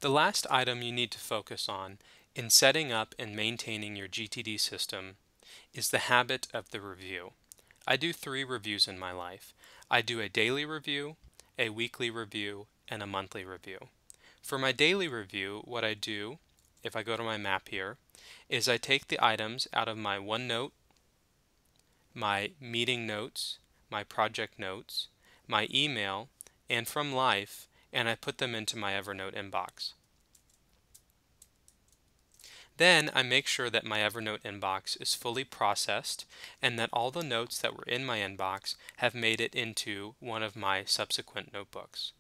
The last item you need to focus on in setting up and maintaining your GTD system is the habit of the review. I do 3 reviews in my life. I do a daily review, a weekly review, and a monthly review. For my daily review, what I do, if I go to my map here, is I take the items out of my OneNote, my meeting notes, my project notes, my email, and from Life, and I put them into my Evernote inbox. Then I make sure that my Evernote inbox is fully processed and that all the notes that were in my inbox have made it into one of my subsequent notebooks.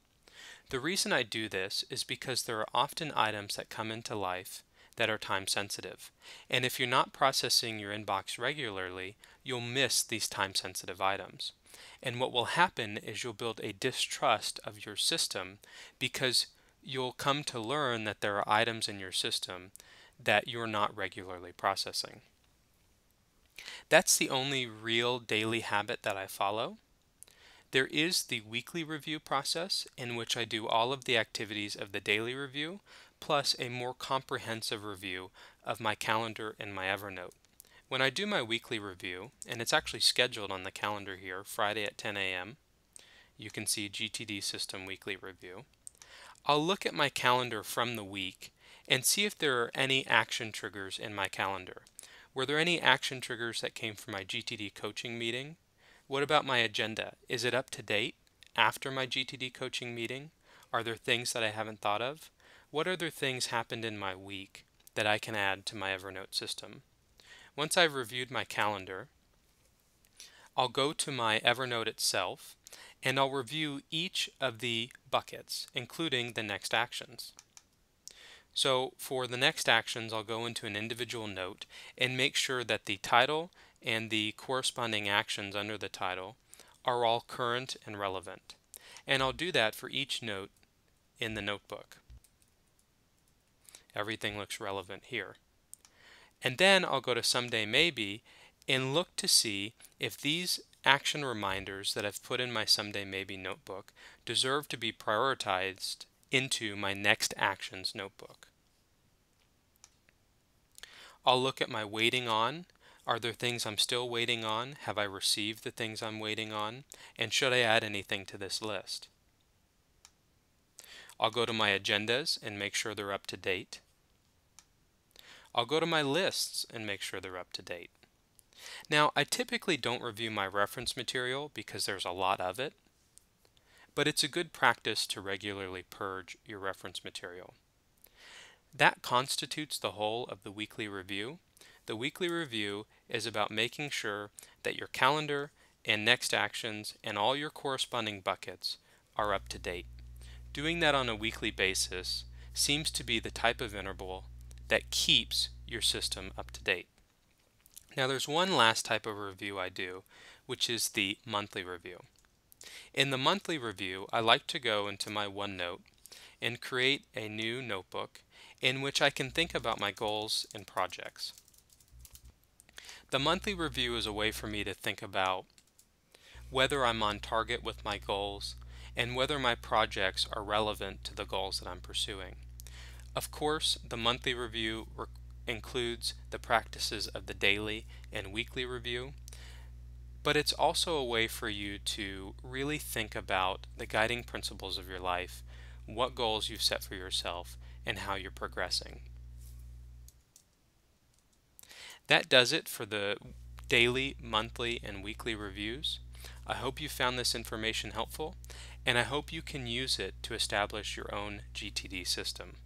The reason I do this is because there are often items that come into Life that are time sensitive, and if you're not processing your inbox regularly, you'll miss these time sensitive items. And what will happen is you'll build a distrust of your system because you'll come to learn that there are items in your system that you're not regularly processing. That's the only real daily habit that I follow. There is the weekly review process in which I do all of the activities of the daily review plus a more comprehensive review of my calendar and my Evernote. When I do my weekly review, and it's actually scheduled on the calendar here, Friday at 10 a.m., you can see GTD System Weekly Review. I'll look at my calendar from the week and see if there are any action triggers in my calendar. Were there any action triggers that came from my GTD coaching meeting? What about my agenda? Is it up to date after my GTD coaching meeting? Are there things that I haven't thought of? What other things happened in my week that I can add to my Evernote system? Once I've reviewed my calendar, I'll go to my Evernote itself and I'll review each of the buckets, including the next actions. So for the next actions, I'll go into an individual note and make sure that the title and the corresponding actions under the title are all current and relevant. And I'll do that for each note in the notebook. Everything looks relevant here. And then I'll go to Someday Maybe and look to see if these action reminders that I've put in my Someday Maybe notebook deserve to be prioritized into my next actions notebook. I'll look at my waiting on. Are there things I'm still waiting on? Have I received the things I'm waiting on? And should I add anything to this list? I'll go to my agendas and make sure they're up to date. I'll go to my lists and make sure they're up to date. Now, I typically don't review my reference material because there's a lot of it, but it's a good practice to regularly purge your reference material. That constitutes the whole of the weekly review. The weekly review is about making sure that your calendar and next actions and all your corresponding buckets are up to date. Doing that on a weekly basis seems to be the type of interval that keeps your system up to date. Now there's one last type of review I do, which is the monthly review. In the monthly review, I like to go into my OneNote and create a new notebook in which I can think about my goals and projects. The monthly review is a way for me to think about whether I'm on target with my goals and whether my projects are relevant to the goals that I'm pursuing. Of course, the monthly review includes the practices of the daily and weekly review, but it's also a way for you to really think about the guiding principles of your life, what goals you've set for yourself, and how you're progressing. That does it for the daily, monthly, and weekly reviews. I hope you found this information helpful, and I hope you can use it to establish your own GTD system.